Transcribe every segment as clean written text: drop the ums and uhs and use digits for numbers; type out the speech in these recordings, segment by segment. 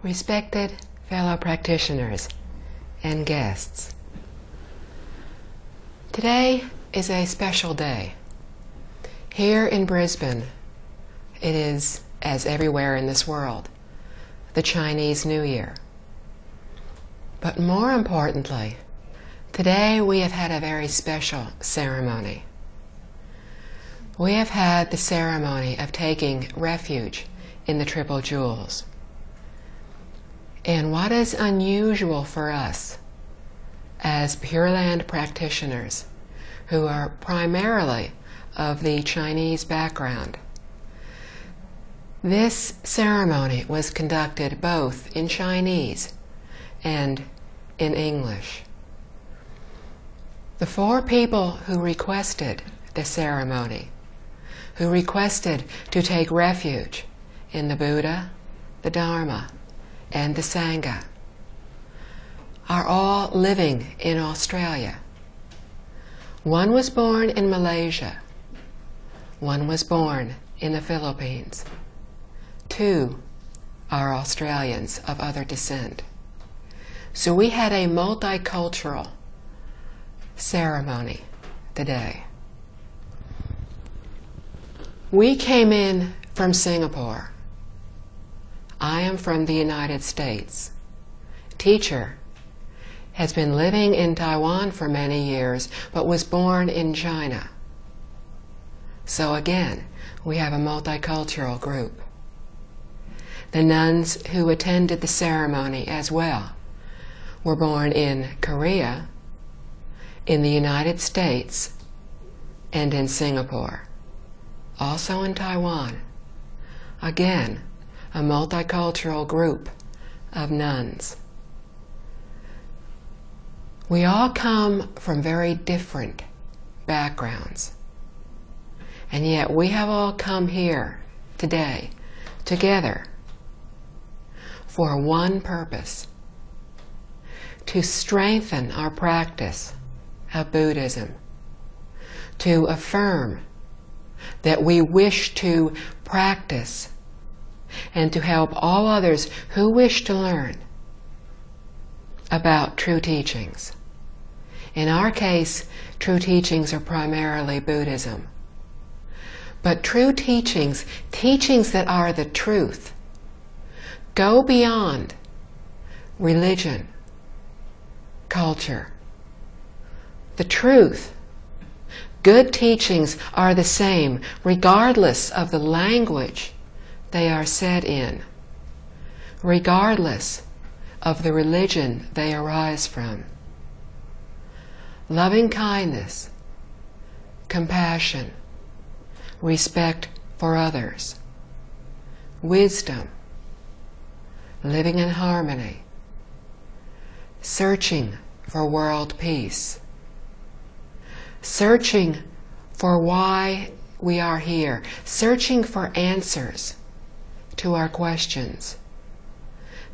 Respected fellow practitioners and guests, today is a special day. Here in Brisbane, it is, as everywhere in this world, the Chinese New Year. But more importantly, today we have had a very special ceremony. We have had the ceremony of taking refuge in the Triple Jewels. And what is unusual for us as Pure Land practitioners who are primarily of the Chinese background, this ceremony was conducted both in Chinese and in English. The four people who requested the ceremony, who requested to take refuge in the Buddha, the Dharma, and the Sangha, are all living in Australia. One was born in Malaysia. One was born in the Philippines. Two are Australians of other descent. So we had a multicultural ceremony today. We came in from Singapore. I am from the United States. Teacher has been living in Taiwan for many years, but was born in China. So again, we have a multicultural group. The nuns who attended the ceremony as well were born in Korea, in the United States, and in Singapore. Also in Taiwan. Again, a multicultural group of nuns. We all come from very different backgrounds, and yet we have all come here today together for one purpose: to strengthen our practice of Buddhism, to affirm that we wish to practice and to help all others who wish to learn about true teachings. In our case, true teachings are primarily Buddhism. But true teachings, teachings that are the truth, go beyond religion, culture. The truth. Good teachings are the same regardless of the language they are said in, regardless of the religion they arise from. Loving kindness, compassion, respect for others, wisdom, living in harmony, searching for world peace, searching for why we are here, searching for answers to our questions.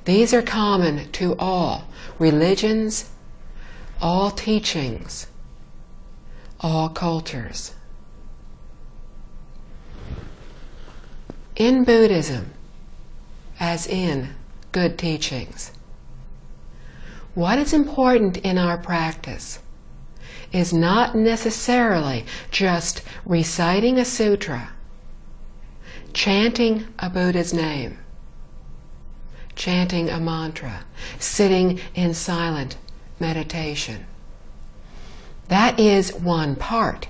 These are common to all religions, all teachings, all cultures. In Buddhism, as in good teachings, what is important in our practice is not necessarily just reciting a sutra, chanting a Buddha's name, chanting a mantra, sitting in silent meditation. That is one part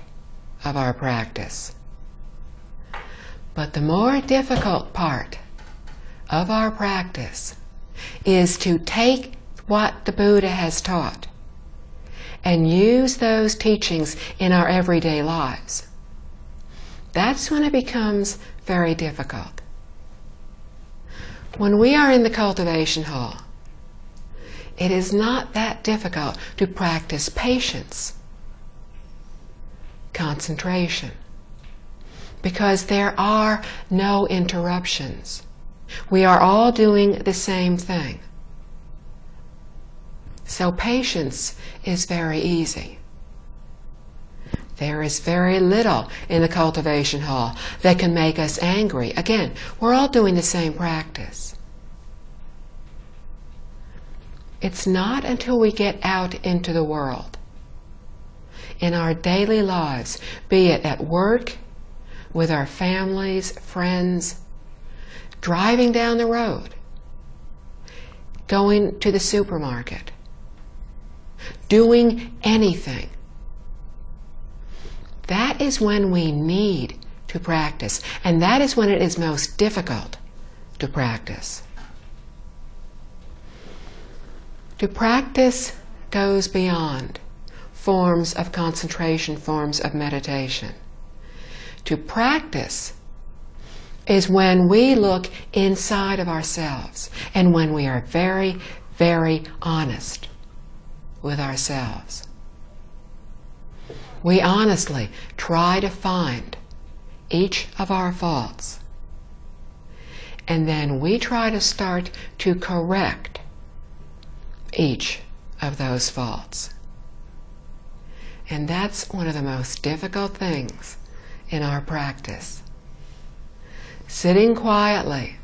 of our practice. But the more difficult part of our practice is to take what the Buddha has taught and use those teachings in our everyday lives. That's when it becomes very difficult. When we are in the cultivation hall, it is not that difficult to practice patience, concentration, because there are no interruptions. We are all doing the same thing. So patience is very easy. There is very little in the cultivation hall that can make us angry. Again, we're all doing the same practice. It's not until we get out into the world, in our daily lives, be it at work, with our families, friends, driving down the road, going to the supermarket, doing anything. That is when we need to practice, and that is when it is most difficult to practice. To practice goes beyond forms of concentration, forms of meditation. To practice is when we look inside of ourselves and when we are very, very honest with ourselves. We honestly try to find each of our faults, and then we try to start to correct each of those faults. And that's one of the most difficult things in our practice. Sitting quietly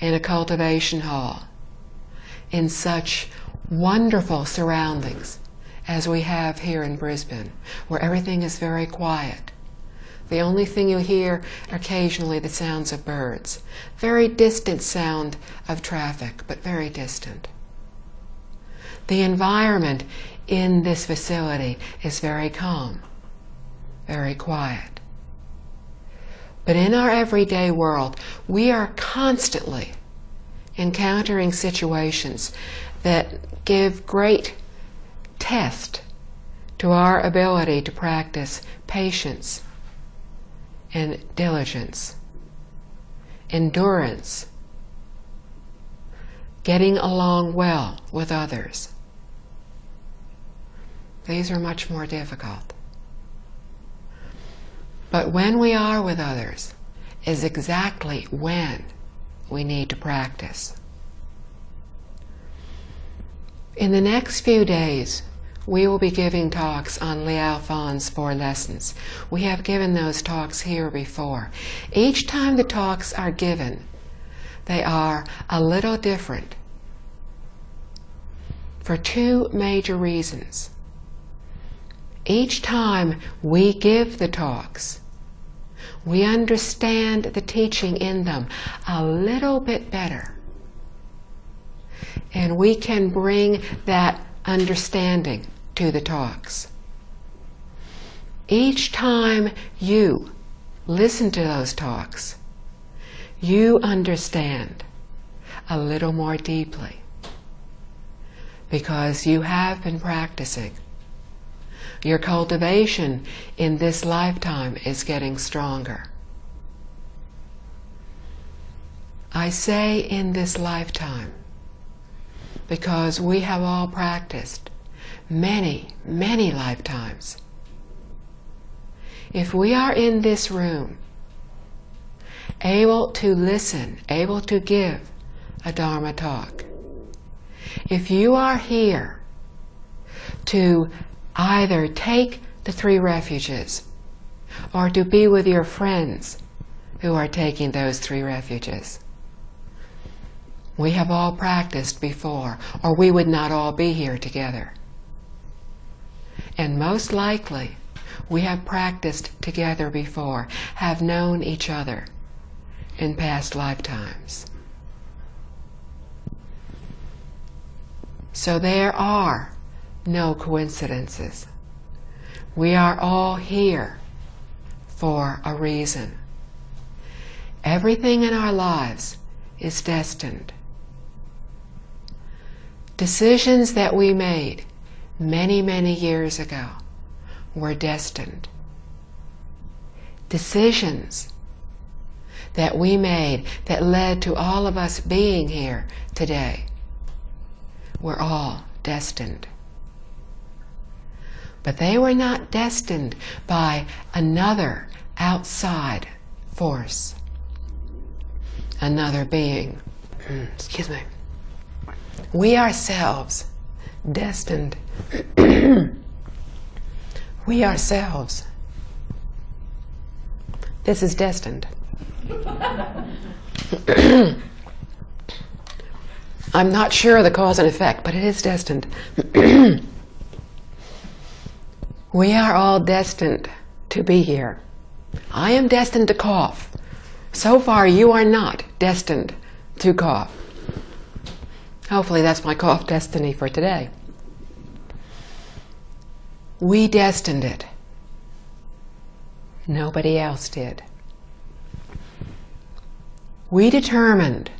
in a cultivation hall, in such wonderful surroundings as we have here in Brisbane, where everything is very quiet. The only thing you hear occasionally the sounds of birds. Very distant sound of traffic, but very distant. The environment in this facility is very calm, very quiet. But in our everyday world, we are constantly encountering situations that give great test to our ability to practice patience and diligence, endurance, getting along well with others. These are much more difficult. But when we are with others is exactly when we need to practice. In the next few days, we will be giving talks on Liao Fan's 4 lessons. We have given those talks here before. Each time the talks are given, they are a little different for 2 major reasons. Each time we give the talks, we understand the teaching in them a little bit better. And we can bring that understanding to the talks. Each time you listen to those talks, you understand a little more deeply because you have been practicing. Your cultivation in this lifetime is getting stronger. I say in this lifetime because we have all practiced many, many lifetimes. If we are in this room, able to listen, able to give a Dharma talk, if you are here to either take the 3 refuges or to be with your friends who are taking those 3 refuges, we have all practiced before, or we would not all be here together. And most likely, we have practiced together before, have known each other in past lifetimes. So there are no coincidences. We are all here for a reason. Everything in our lives is destined. Decisions that we made many, many years ago were destined. Decisions that we made that led to all of us being here today were all destined. But they were not destined by another outside force, another being. Excuse me. We ourselves destined. We ourselves. This is destined. I'm not sure of the cause and effect, but it is destined. We are all destined to be here. I am destined to cough. So far, you are not destined to cough. Hopefully, that's my cough destiny for today. We destined it. Nobody else did. We determined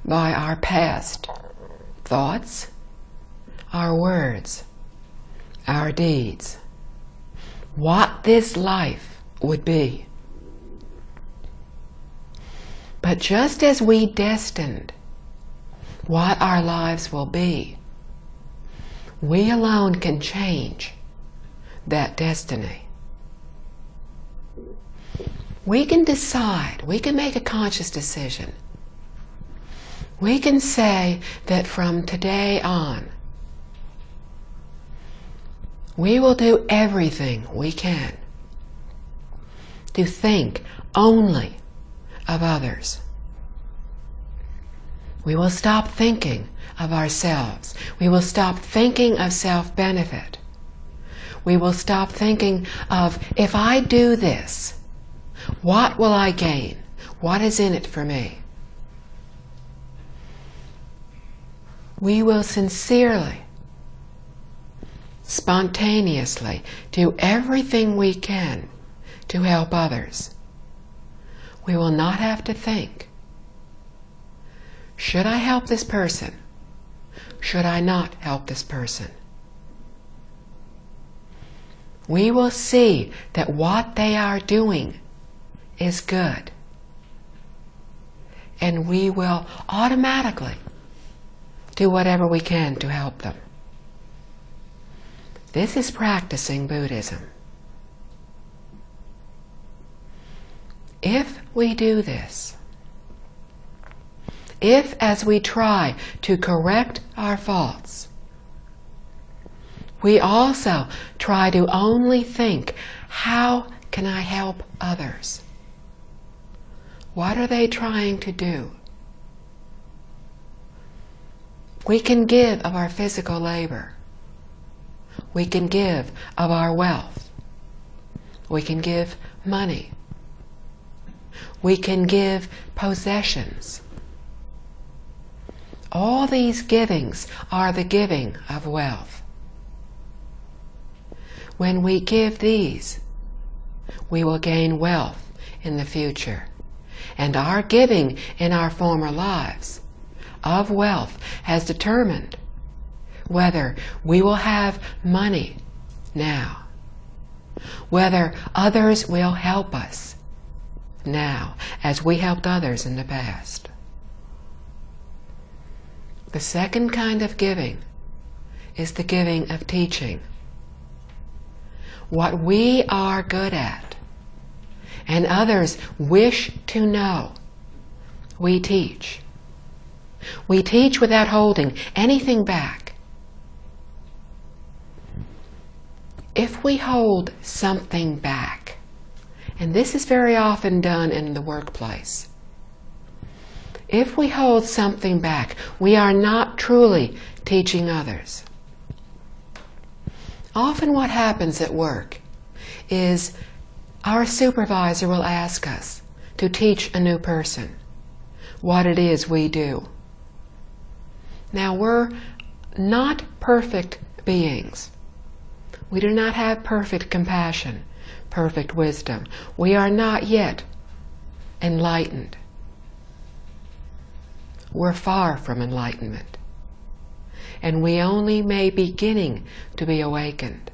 by our past thoughts, our words, our deeds, what this life would be. But just as we destined what our lives will be, we alone can change that destiny. We can decide, we can make a conscious decision. We can say that from today on, we will do everything we can to think only of others. We will stop thinking of ourselves. We will stop thinking of self-benefit. We will stop thinking of, if I do this, what will I gain? What is in it for me? We will sincerely, spontaneously do everything we can to help others. We will not have to think, should I help this person? Should I not help this person? We will see that what they are doing is good. And we will automatically do whatever we can to help them. This is practicing Buddhism. If we do this, if as we try to correct our faults, we also try to only think, how can I help others? What are they trying to do? We can give of our physical labor. We can give of our wealth. We can give money. We can give possessions. All these givings are the giving of wealth. When we give these, we will gain wealth in the future. And our giving in our former lives of wealth has determined whether we will have money now, whether others will help us now as we helped others in the past. The second kind of giving is the giving of teaching. What we are good at and others wish to know, we teach. We teach without holding anything back. If we hold something back, and this is very often done in the workplace, if we hold something back, we are not truly teaching others. Often what happens at work is our supervisor will ask us to teach a new person what it is we do. Now, we're not perfect beings. We do not have perfect compassion, perfect wisdom. We are not yet enlightened. We're far from enlightenment. And we only may be beginning to be awakened.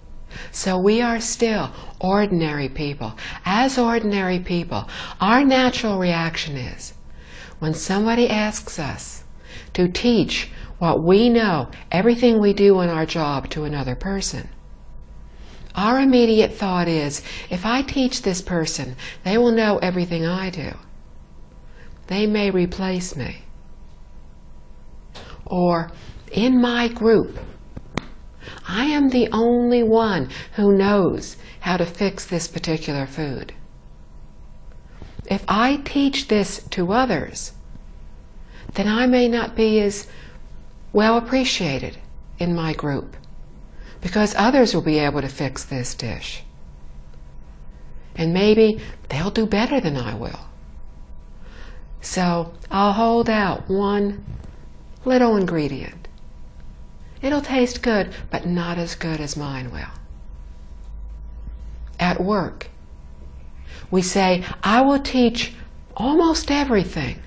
So we are still ordinary people. As ordinary people, our natural reaction is, when somebody asks us to teach what we know, everything we do in our job to another person, our immediate thought is, if I teach this person, they will know everything I do. They may replace me. Or, in my group, I am the only one who knows how to fix this particular food. If I teach this to others, then I may not be as well appreciated in my group because others will be able to fix this dish. And maybe they'll do better than I will. So I'll hold out one little ingredient. It'll taste good, but not as good as mine will. At work, we say, I will teach almost everything,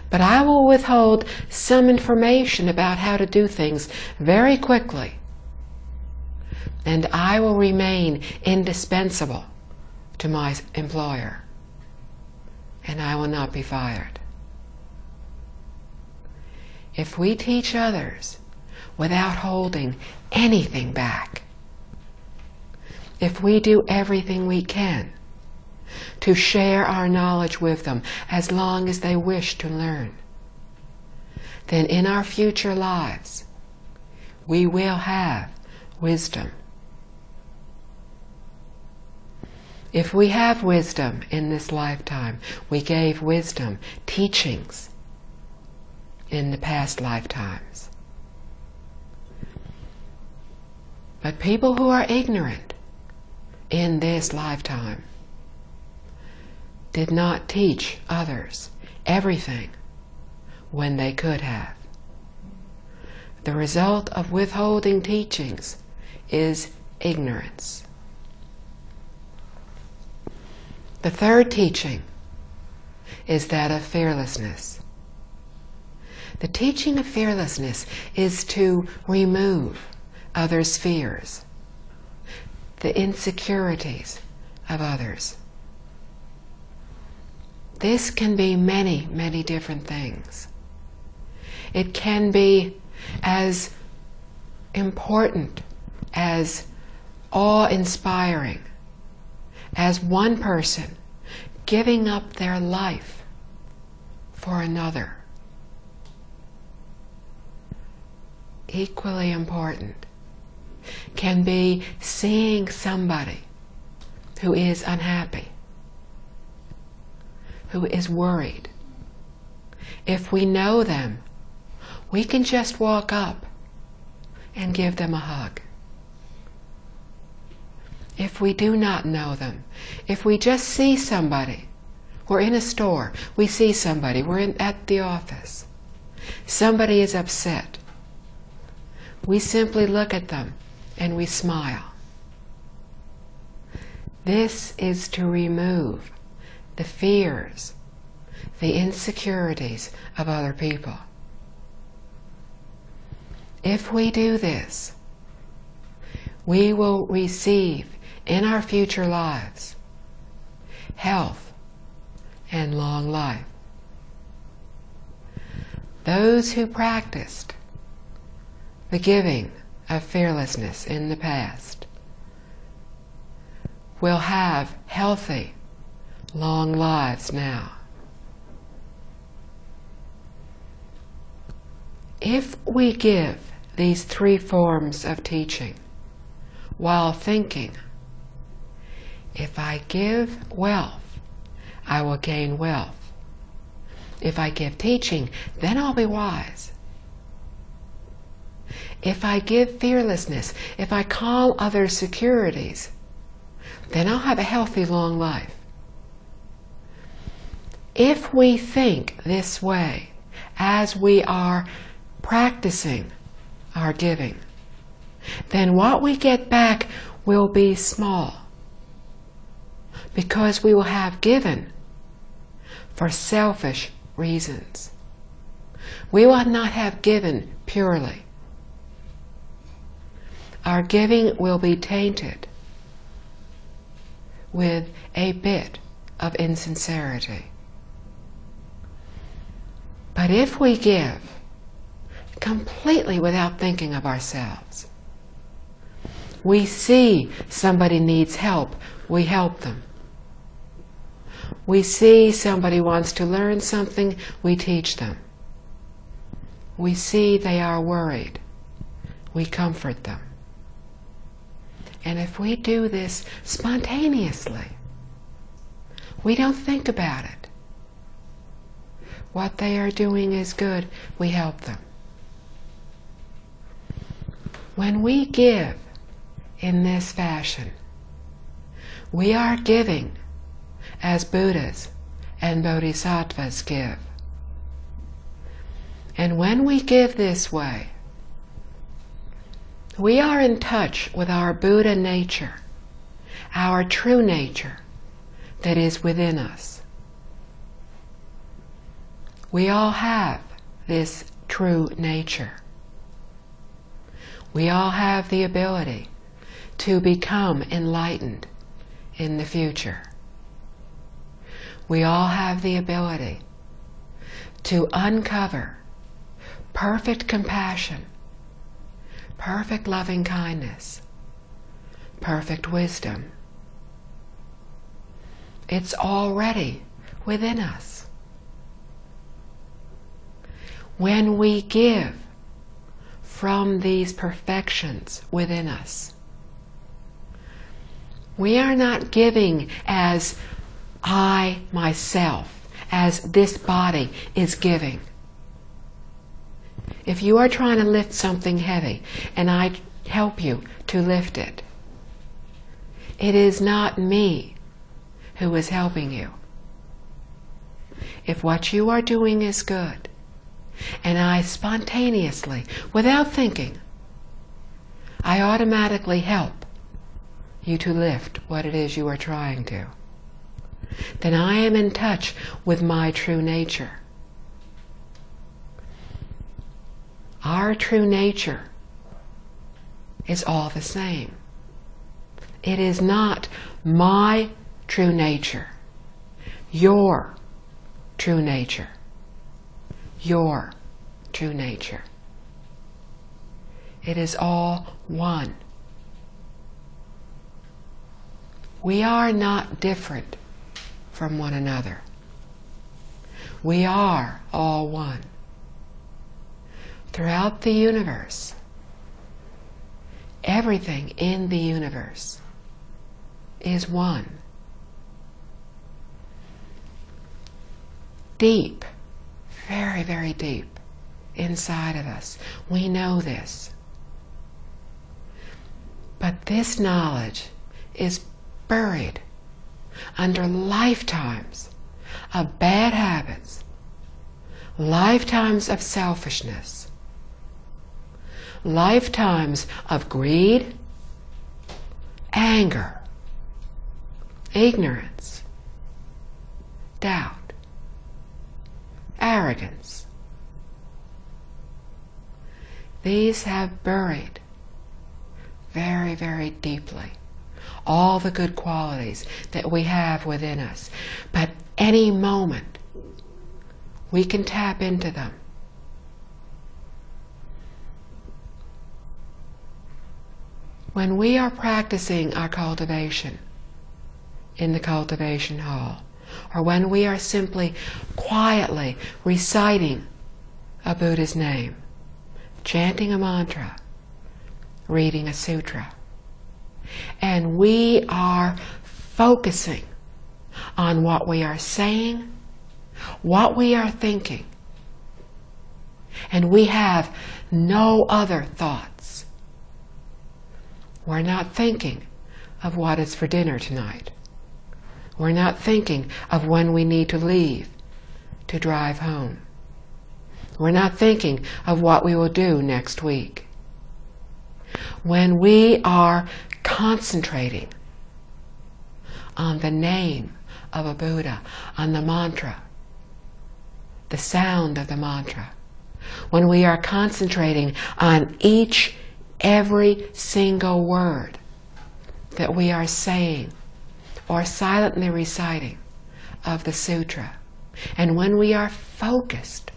but I will withhold some information about how to do things very quickly, and I will remain indispensable to my employer, and I will not be fired. If we teach others without holding anything back, if we do everything we can to share our knowledge with them as long as they wish to learn, then in our future lives we will have wisdom. If we have wisdom in this lifetime, we gave wisdom teachings in the past lifetimes. But people who are ignorant in this lifetime did not teach others everything when they could have. The result of withholding teachings is ignorance. The third teaching is that of fearlessness. The teaching of fearlessness is to remove others' fears, the insecurities of others. This can be many, many different things. It can be as important, as awe-inspiring as one person giving up their life for another. Equally important can be seeing somebody who is unhappy, who is worried. If we know them, we can just walk up and give them a hug. If we do not know them, if we just see somebody, we're in a store, we see somebody, at the office, somebody is upset, we simply look at them and we smile. This is to remove the fears, the insecurities of other people. If we do this, we will receive in our future lives health and long life. Those who practiced the giving of fearlessness in the past will have healthy, long lives now. If we give these three forms of teaching while thinking, if I give wealth, I will gain wealth. If I give teaching, then I'll be wise. If I give fearlessness, if I calm others' securities, then I'll have a healthy, long life. If we think this way as we are practicing our giving, then what we get back will be small, because we will have given for selfish reasons. We will not have given purely. Our giving will be tainted with a bit of insincerity. But if we give completely without thinking of ourselves, we see somebody needs help, we help them. We see somebody wants to learn something, we teach them. We see they are worried, we comfort them. And if we do this spontaneously, we don't think about it. What they are doing is good, we help them. When we give in this fashion, we are giving as Buddhas and Bodhisattvas give. And when we give this way, we are in touch with our Buddha nature, our true nature that is within us. We all have this true nature. We all have the ability to become enlightened in the future. We all have the ability to uncover perfect compassion, perfect loving kindness, perfect wisdom. It's already within us. When we give from these perfections within us, we are not giving as I, myself, as this body is giving. If you are trying to lift something heavy and I help you to lift it, it is not me who is helping you. If what you are doing is good, and I spontaneously, without thinking, I automatically help you to lift what it is you are trying to, then I am in touch with my true nature. Our true nature is all the same. It is not my true nature, your true nature, your true nature. It is all one. We are not different from one another. We are all one. Throughout the universe, everything in the universe is one. Deep, very, very deep inside of us, we know this. But this knowledge is buried under lifetimes of bad habits, lifetimes of selfishness, lifetimes of greed, anger, ignorance, doubt, arrogance. These have buried very, very deeply all the good qualities that we have within us. But any moment we can tap into them. When we are practicing our cultivation in the cultivation hall, or when we are simply quietly reciting a Buddha's name, chanting a mantra, reading a sutra, and we are focusing on what we are saying, what we are thinking, and we have no other thoughts. We're not thinking of what is for dinner tonight. We're not thinking of when we need to leave to drive home. We're not thinking of what we will do next week. When we are concentrating on the name of a Buddha, on the mantra, the sound of the mantra, when we are concentrating on every single word that we are saying or silently reciting of the sutra, and when we are focused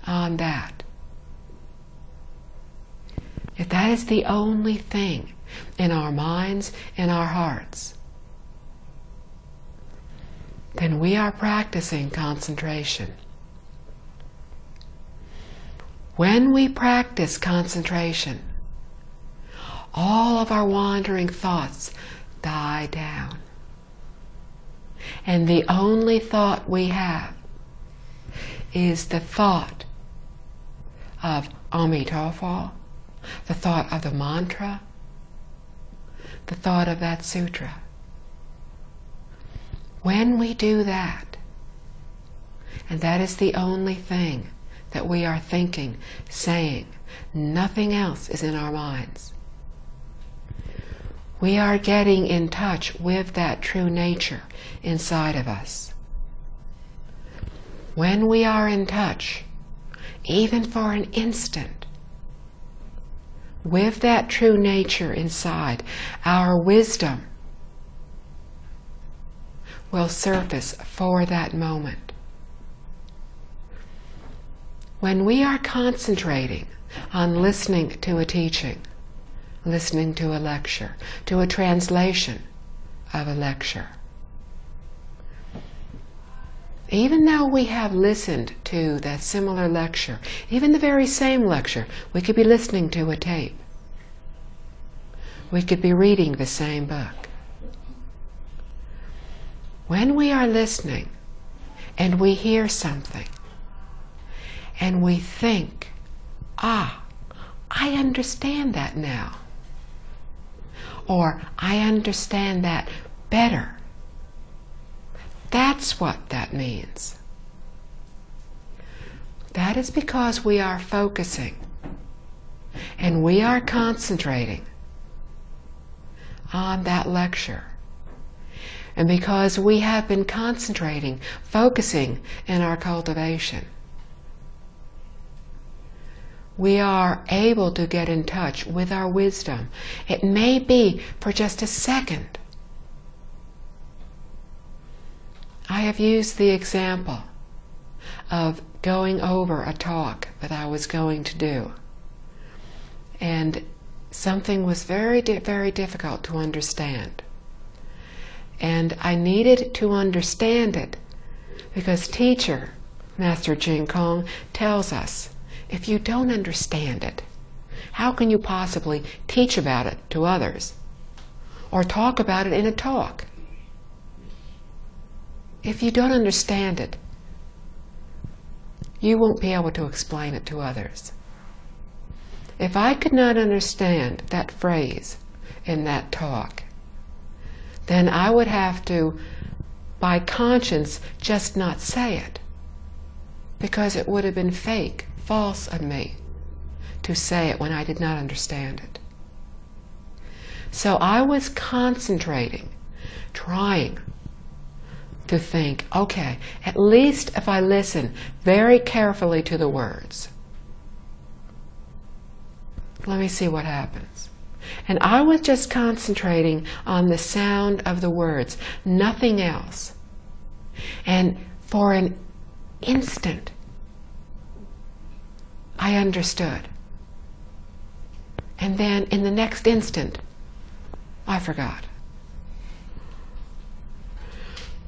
on that, if that is the only thing in our minds and our hearts, then we are practicing concentration. When we practice concentration, all of our wandering thoughts die down. And the only thought we have is the thought of Amitabha, the thought of the mantra, the thought of that sutra. When we do that, and that is the only thing that we are thinking, saying, nothing else is in our minds, we are getting in touch with that true nature inside of us. When we are in touch, even for an instant, with that true nature inside, our wisdom will surface for that moment. When we are concentrating on listening to a teaching, listening to a lecture, to a translation of a lecture, even though we have listened to that similar lecture, even the very same lecture, we could be listening to a tape. We could be reading the same book. When we are listening and we hear something and we think, ah, I understand that now, or I understand that better, that's what that means. That is because we are focusing and we are concentrating on that lecture. And because we have been concentrating, focusing in our cultivation, we are able to get in touch with our wisdom. It may be for just a second. I have used the example of going over a talk that I was going to do, and something was very difficult to understand, and I needed to understand it because teacher, Master Jing Kong, tells us, if you don't understand it, how can you possibly teach about it to others or talk about it in a talk? If you don't understand it, you won't be able to explain it to others. If I could not understand that phrase in that talk, then I would have to, by conscience, just not say it, because it would have been fake, false of me to say it when I did not understand it. So I was concentrating, trying to think, okay, at least if I listen very carefully to the words, let me see what happens. And I was just concentrating on the sound of the words, nothing else. And for an instant, I understood. And then in the next instant, I forgot.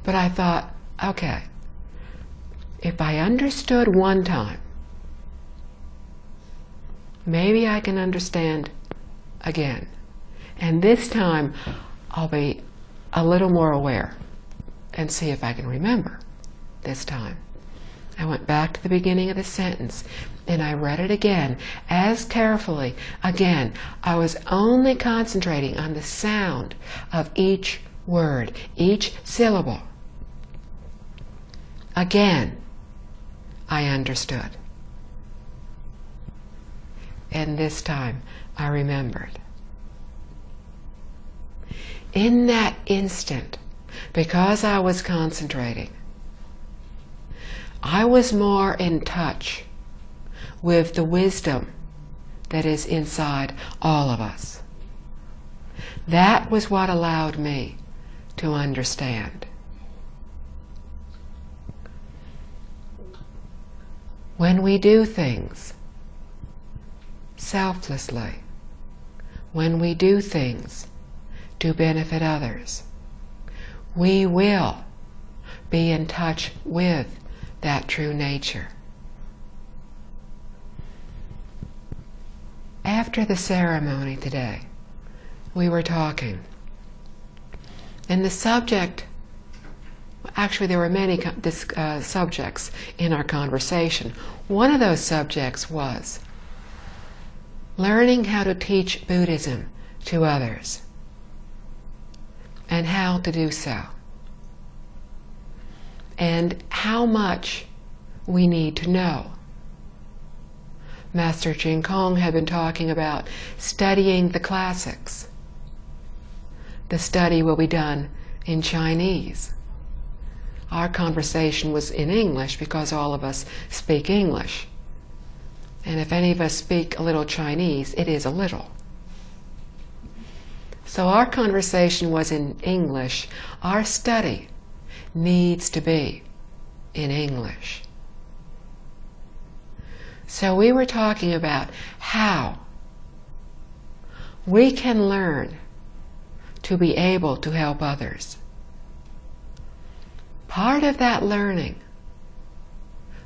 But I thought, okay, if I understood one time, maybe I can understand again. And this time, I'll be a little more aware and see if I can remember this time. I went back to the beginning of the sentence and I read it again, as carefully. Again, I was only concentrating on the sound of each word, each syllable. Again, I understood. And this time, I remembered. In that instant, because I was concentrating, I was more in touch with the wisdom that is inside all of us. That was what allowed me to understand. When we do things selflessly, when we do things to benefit others, we will be in touch with that true nature. After the ceremony today, we were talking, and the subject, actually there were many subjects in our conversation. One of those subjects was learning how to teach Buddhism to others and how to do so, and how much we need to know. Master Ching Kong had been talking about studying the classics. The study will be done in Chinese. Our conversation was in English because all of us speak English. And if any of us speak a little Chinese, it is a little. So our conversation was in English. Our study needs to be in English. So we were talking about how we can learn to be able to help others. Part of that learning,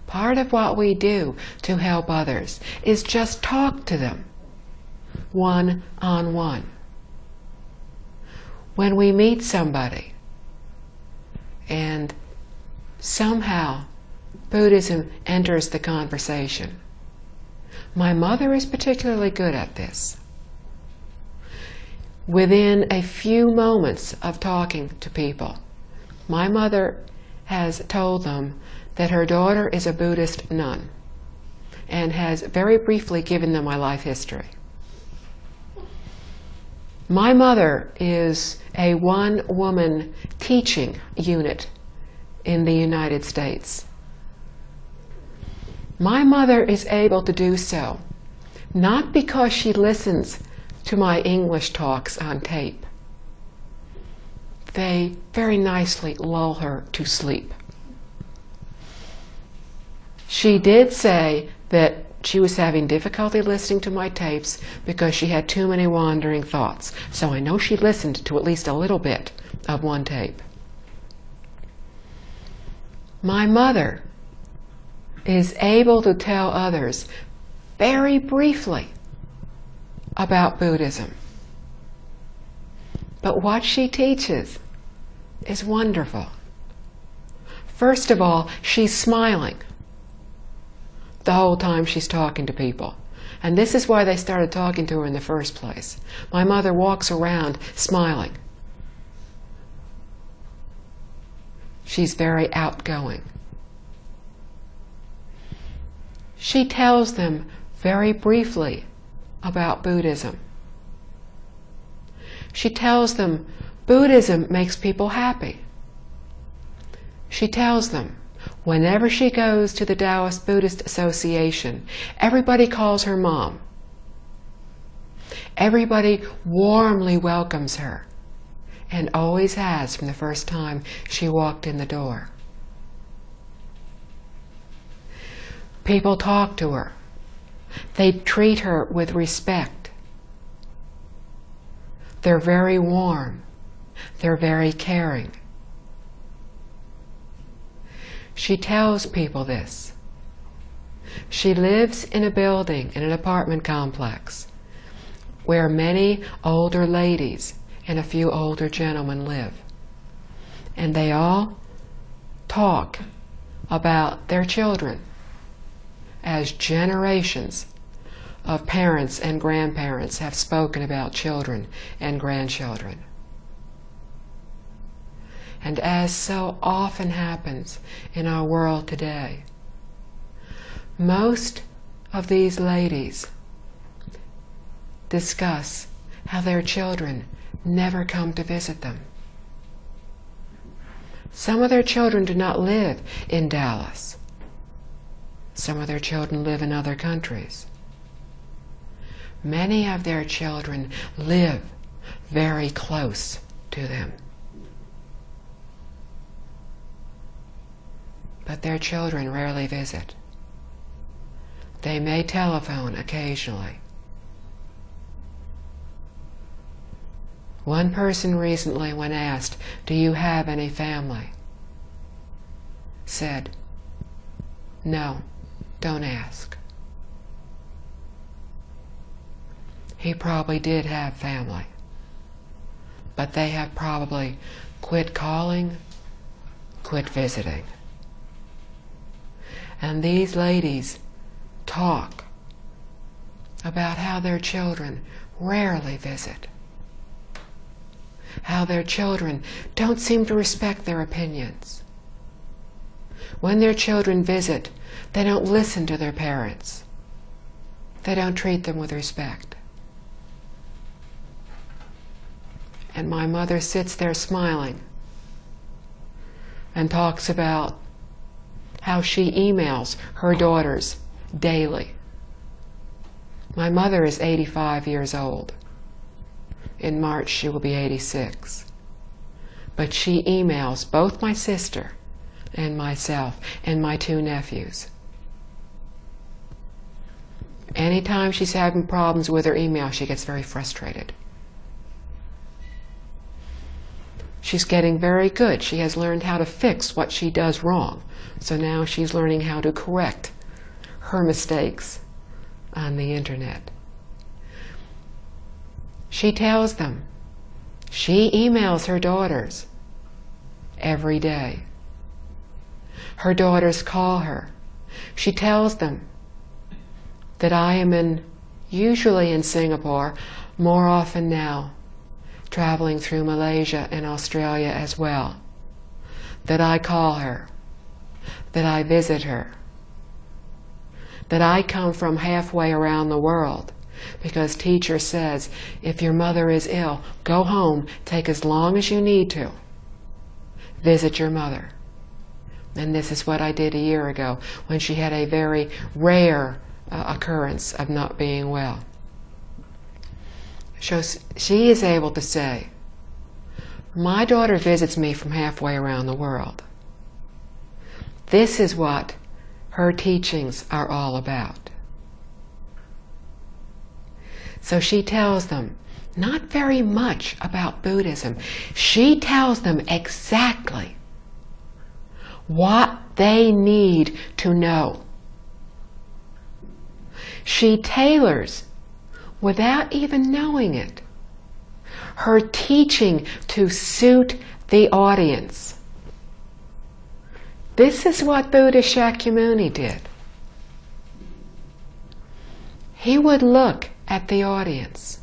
part of what we do to help others, is just talk to them one-on-one. When we meet somebody and somehow Buddhism enters the conversation. My mother is particularly good at this. Within a few moments of talking to people, my mother has told them that her daughter is a Buddhist nun and has very briefly given them my life history. My mother is a one-woman teaching unit in the United States. My mother is able to do so not because she listens to my English talks on tape. They very nicely lull her to sleep. She did say that she was having difficulty listening to my tapes because she had too many wandering thoughts. So I know she listened to at least a little bit of one tape. My mother is able to tell others very briefly about Buddhism. But what she teaches is wonderful. First of all, she's smiling the whole time she's talking to people. And this is why they started talking to her in the first place. My mother walks around smiling. She's very outgoing. She tells them very briefly about Buddhism. She tells them Buddhism makes people happy. She tells them whenever she goes to the Taoist Buddhist Association, everybody calls her Mom. Everybody warmly welcomes her, and always has from the first time she walked in the door. People talk to her. They treat her with respect. They're very warm. They're very caring. She tells people this. She lives in a building, in an apartment complex, where many older ladies and a few older gentlemen live. And they all talk about their children as generations of parents and grandparents have spoken about children and grandchildren. And as so often happens in our world today, most of these ladies discuss how their children never come to visit them. Some of their children do not live in Dallas. Some of their children live in other countries. Many of their children live very close to them. But their children rarely visit. They may telephone occasionally. One person recently, when asked, "Do you have any family?" said, "No, don't ask." He probably did have family, but they have probably quit calling, quit visiting. And these ladies talk about how their children rarely visit, how their children don't seem to respect their opinions. When their children visit, they don't listen to their parents. They don't treat them with respect. And my mother sits there smiling and talks about how she emails her daughters daily. My mother is 85 years old. In March she will be 86. But she emails both my sister and myself and my two nephews. Anytime she's having problems with her email, she gets very frustrated. She's getting very good. She has learned how to fix what she does wrong. So now she's learning how to correct her mistakes on the internet. She tells them, she emails her daughters every day. Her daughters call her. She tells them that I am usually in Singapore, more often now, traveling through Malaysia and Australia as well, that I call her, that I visit her, that I come from halfway around the world, because teacher says, if your mother is ill, go home, take as long as you need to, visit your mother. And this is what I did a year ago, when she had a very rare occurrence of not being well. So she is able to say, my daughter visits me from halfway around the world. This is what her teachings are all about. So she tells them not very much about Buddhism. She tells them exactly what they need to know. She tailors, without even knowing it, her teaching to suit the audience. This is what Buddha Shakyamuni did. He would look at the audience,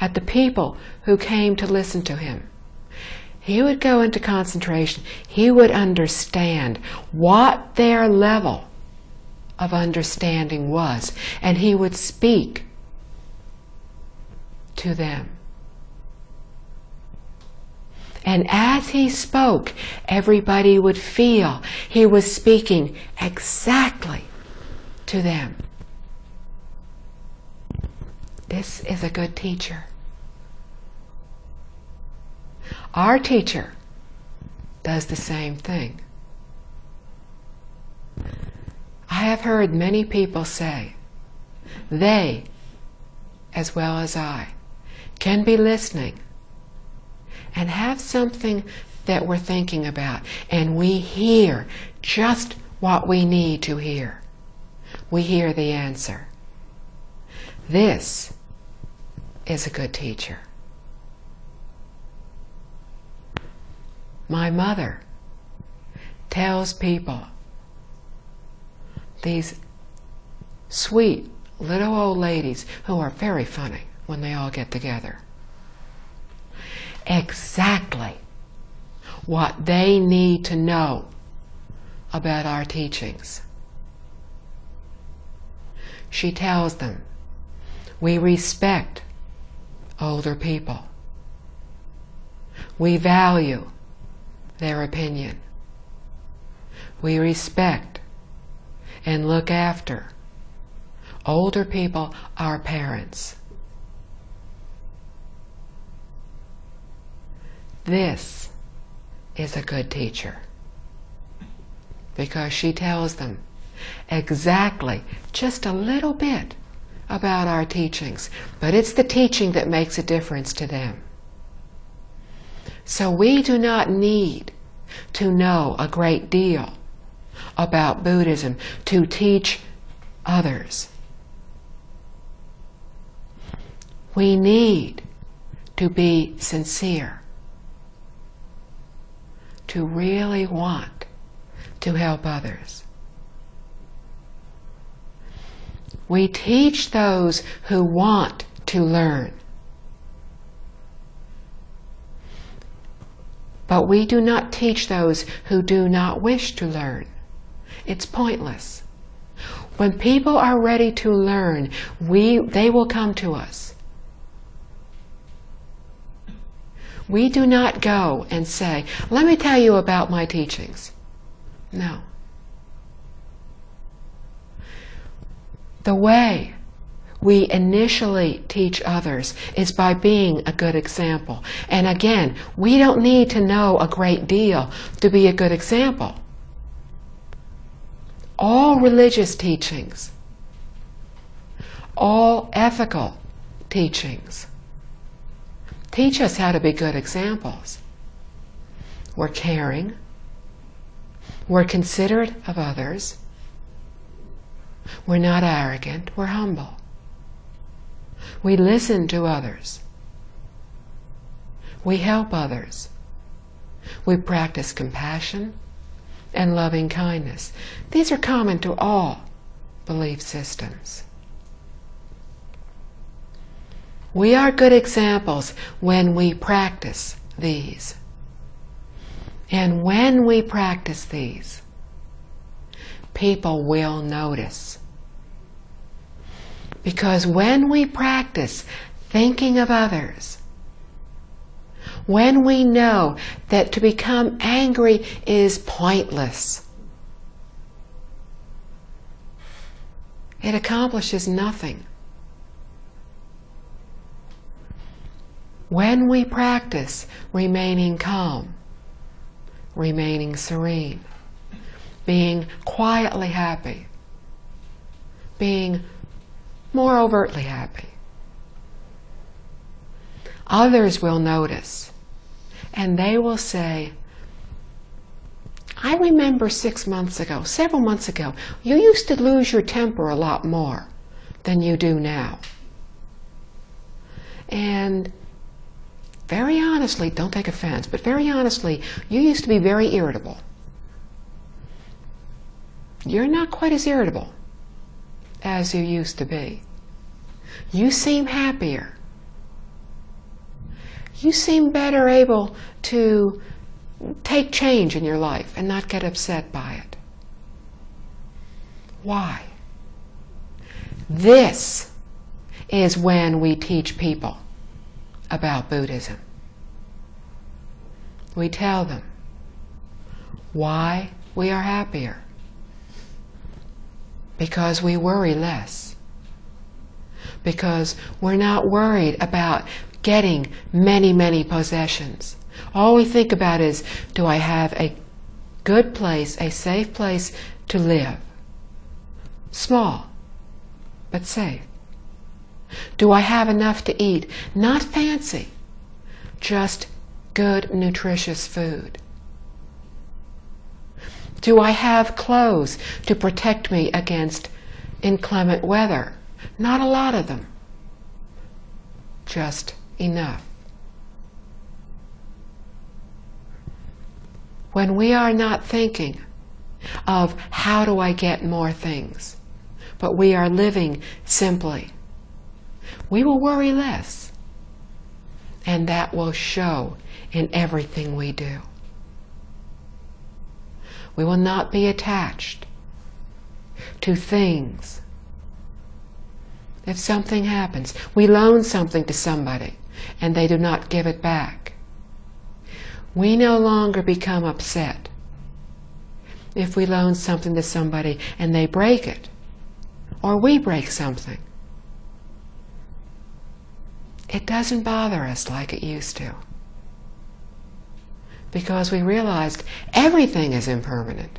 at the people who came to listen to him. He would go into concentration. He would understand what their level of understanding was, and he would speak to them. And as he spoke, everybody would feel he was speaking exactly to them. This is a good teacher. Our teacher does the same thing. I have heard many people say, they, as well as I, can be listening and have something that we're thinking about, and we hear just what we need to hear. We hear the answer. This is a good teacher. My mother tells people, these sweet little old ladies who are very funny when they all get together, exactly what they need to know about our teachings. She tells them, we respect older people. We value their opinion. We respect and look after older people, our parents. This is a good teacher, because she tells them exactly just a little bit about our teachings, but it's the teaching that makes a difference to them. So we do not need to know a great deal about Buddhism to teach others. We need to be sincere, to really want to help others. We teach those who want to learn. But we do not teach those who do not wish to learn. It's pointless. When people are ready to learn, they will come to us. We do not go and say, let me tell you about my teachings. No. The way we initially teach others is by being a good example. And again, we don't need to know a great deal to be a good example. All religious teachings, all ethical teachings, teach us how to be good examples. We're caring. We're considerate of others. We're not arrogant. We're humble. We listen to others. We help others. We practice compassion and loving kindness. These are common to all belief systems. We are good examples when we practice these. And when we practice these, people will notice. Because when we practice thinking of others, when we know that to become angry is pointless, it accomplishes nothing. When we practice remaining calm, remaining serene, being quietly happy, being more overtly happy, others will notice, and they will say, I remember 6 months ago, several months ago, you used to lose your temper a lot more than you do now. And very honestly, don't take offense, but very honestly, you used to be very irritable. You're not quite as irritable as you used to be. You seem happier. You seem better able to take change in your life and not get upset by it. Why? This is when we teach people about Buddhism. We tell them why we are happier. Because we worry less. Because we're not worried about getting many, many possessions. All we think about is, do I have a good place, a safe place to live? Small, but safe. Do I have enough to eat? Not fancy, just good, nutritious food. Do I have clothes to protect me against inclement weather? Not a lot of them, just enough. When we are not thinking of how do I get more things, but we are living simply, we will worry less, and that will show in everything we do. We will not be attached to things. If something happens, we loan something to somebody and they do not give it back, we no longer become upset. If we loan something to somebody and they break it, or we break something, it doesn't bother us like it used to. Because we realized everything is impermanent.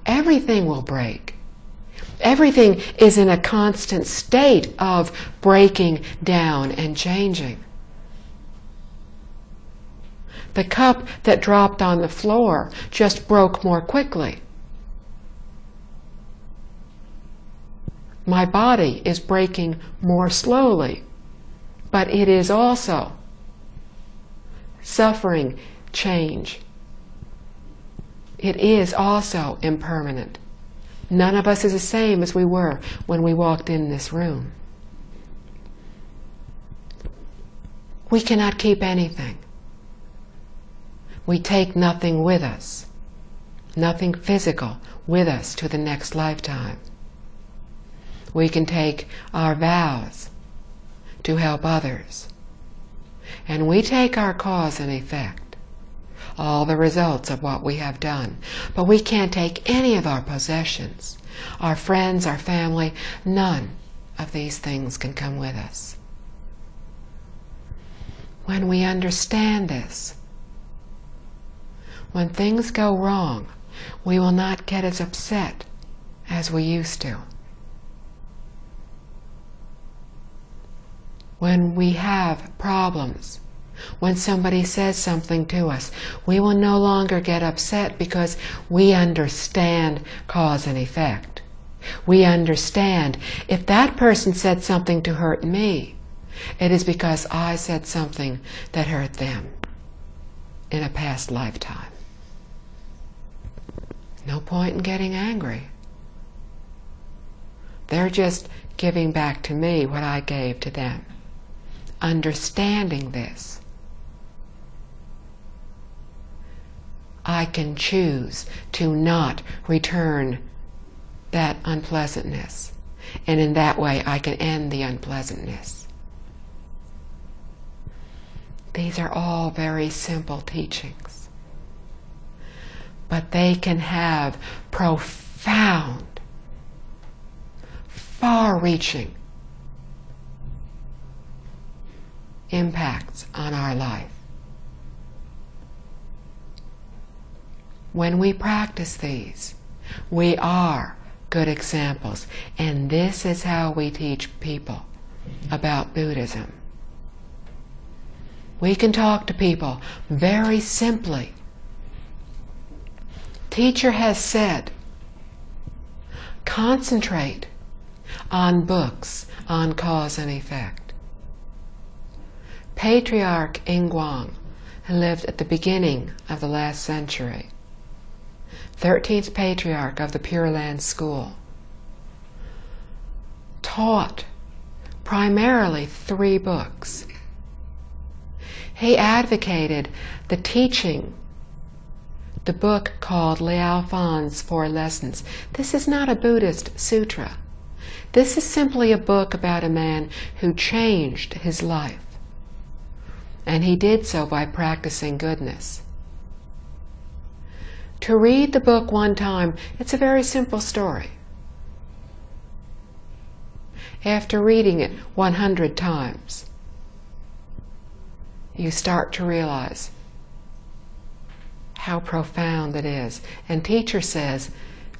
Everything will break. Everything is in a constant state of breaking down and changing. The cup that dropped on the floor just broke more quickly. My body is breaking more slowly, but it is also suffering change. It is also impermanent. None of us is the same as we were when we walked in this room. We cannot keep anything. We take nothing with us, nothing physical with us to the next lifetime. We can take our vows to help others. And we take our cause and effect, all the results of what we have done. But we can't take any of our possessions, our friends, our family. None of these things can come with us. When we understand this, when things go wrong, we will not get as upset as we used to. When we have problems, when somebody says something to us, we will no longer get upset because we understand cause and effect. We understand if that person said something to hurt me, it is because I said something that hurt them in a past lifetime. No point in getting angry. They're just giving back to me what I gave to them. Understanding this, I can choose to not return that unpleasantness, and in that way I can end the unpleasantness. These are all very simple teachings, but they can have profound, far-reaching impacts on our life. When we practice these, we are good examples, and this is how we teach people about Buddhism. We can talk to people very simply. Teacher has said, concentrate on books on cause and effect. Patriarch Ingguang, who lived at the beginning of the last century, 13th patriarch of the Pure Land School, taught primarily 3 books. He advocated the teaching, the book called Liao Fan's 4 Lessons. This is not a Buddhist sutra. This is simply a book about a man who changed his life. And he did so by practicing goodness. To read the book one time, it's a very simple story. After reading it 100 times, you start to realize how profound it is. And teacher says,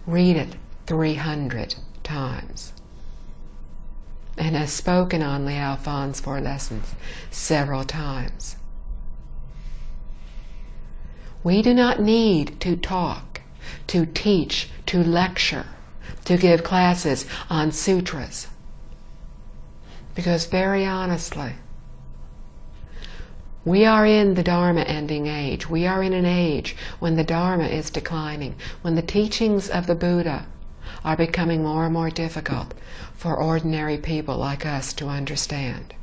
read it 300 times. And has spoken on Liao Fan's 4 Lessons several times. We do not need to talk, to teach, to lecture, to give classes on sutras. Because very honestly, we are in the Dharma ending age. We are in an age when the Dharma is declining, when the teachings of the Buddha are becoming more and more difficult for ordinary people like us to understand.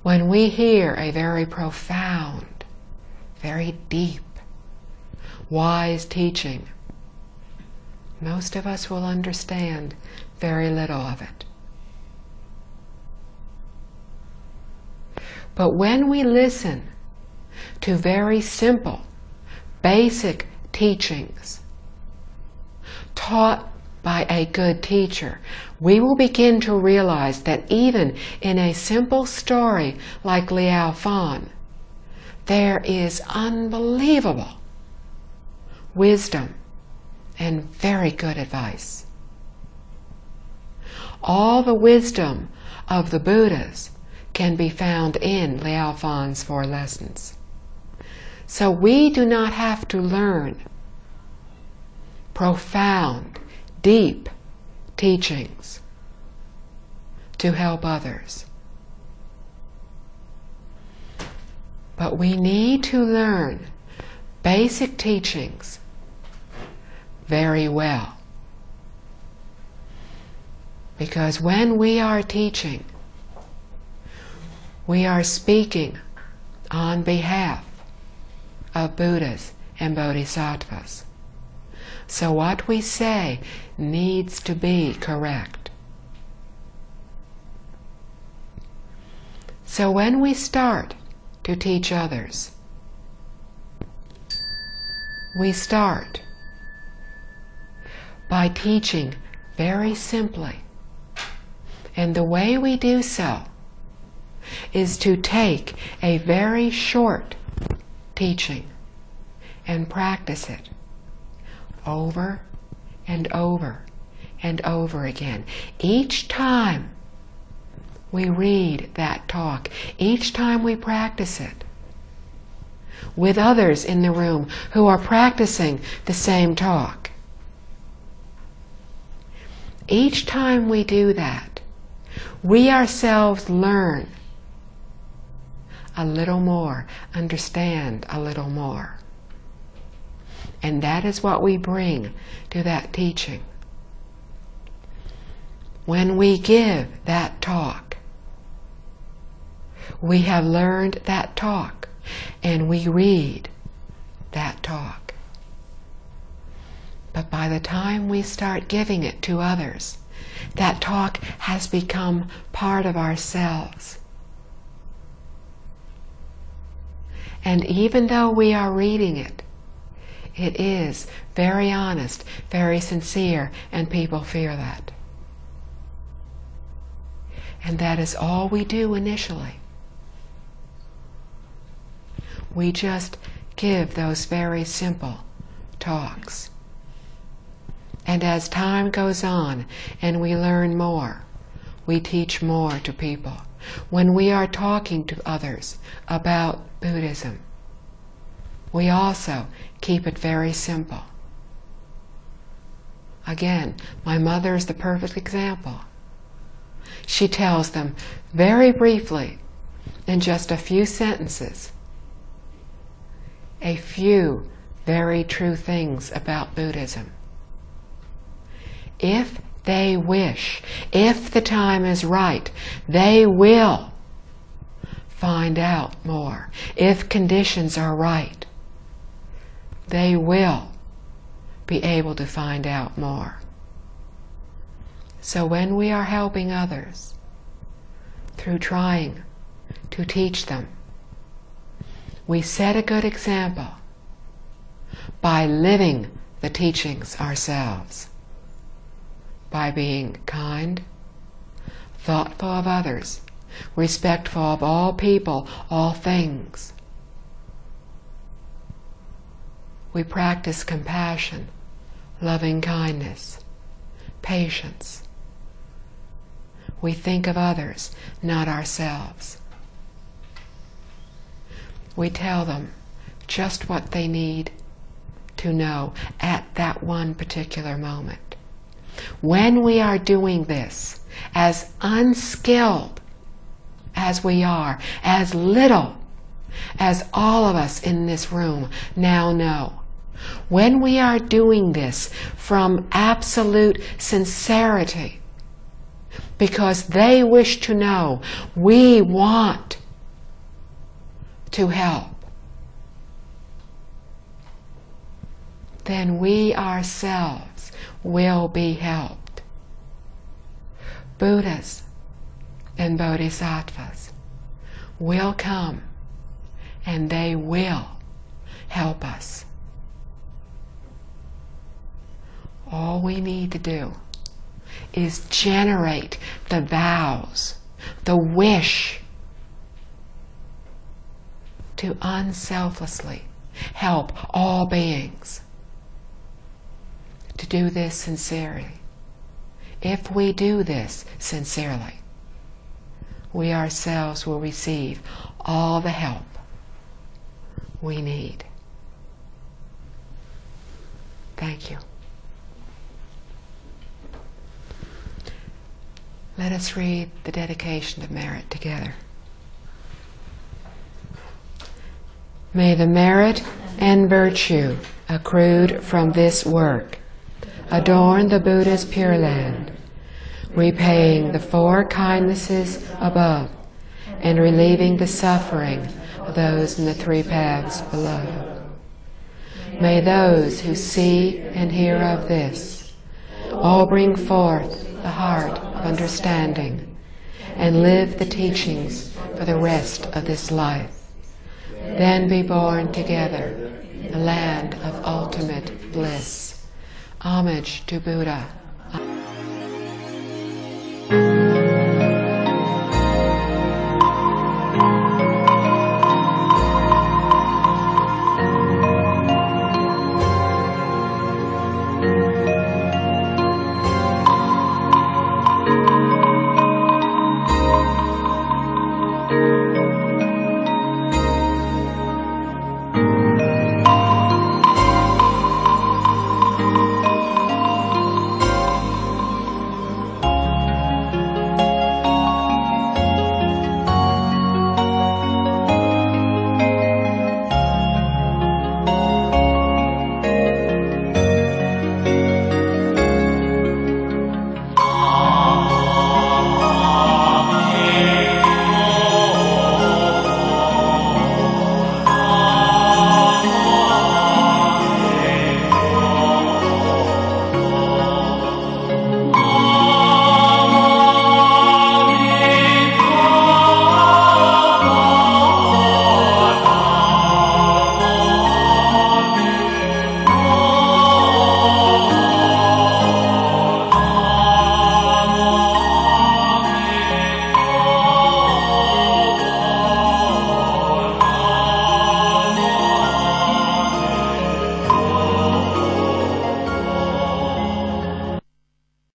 When we hear a very profound, very deep, wise teaching, most of us will understand very little of it. But when we listen to very simple, basic teachings taught by a good teacher, we will begin to realize that even in a simple story like Liao Fan, there is unbelievable wisdom and very good advice. All the wisdom of the Buddhas can be found in Liao Fan's 4 Lessons. So we do not have to learn profound, deep teachings to help others. But we need to learn basic teachings very well. Because when we are teaching, we are speaking on behalf of Buddhas and Bodhisattvas. So what we say needs to be correct. So when we start to teach others, we start by teaching very simply. And the way we do so is to take a very short teaching and practice it over and over and over again. Each time we read that talk, each time we practice it with others in the room who are practicing the same talk. Each time we do that, we ourselves learn a little more, understand a little more. And that is what we bring to that teaching. When we give that talk, we have learned that talk, and we read that talk. But by the time we start giving it to others, that talk has become part of ourselves. And even though we are reading it, it is very honest, very sincere, and people fear that. And that is all we do initially. We just give those very simple talks. And as time goes on and we learn more, we teach more to people. When we are talking to others about Buddhism, we also keep it very simple. Again, my mother is the perfect example. She tells them very briefly, in just a few sentences, a few very true things about Buddhism. If they wish, if the time is right, they will find out more. If conditions are right, they will be able to find out more. So when we are helping others through trying to teach them, we set a good example by living the teachings ourselves, by being kind, thoughtful of others, respectful of all people, all things. We practice compassion, loving kindness, patience. We think of others, not ourselves. We tell them just what they need to know at that one particular moment. When we are doing this, as unskilled as we are, as little as all of us in this room now know, when we are doing this from absolute sincerity, because they wish to know, we want to help, then we ourselves will be helped. Buddhas and Bodhisattvas will come and they will help us. All we need to do is generate the vows, the wish to unselflessly help all beings. To do this sincerely. If we do this sincerely, we ourselves will receive all the help we need. Thank you. Let us read the dedication of merit together. May the merit and virtue accrued from this work adorn the Buddha's Pure Land, repaying the four kindnesses above and relieving the suffering of those in the three paths below. May those who see and hear of this all bring forth the heart of understanding and live the teachings for the rest of this life, then be born together in the land of ultimate bliss. Homage to Buddha.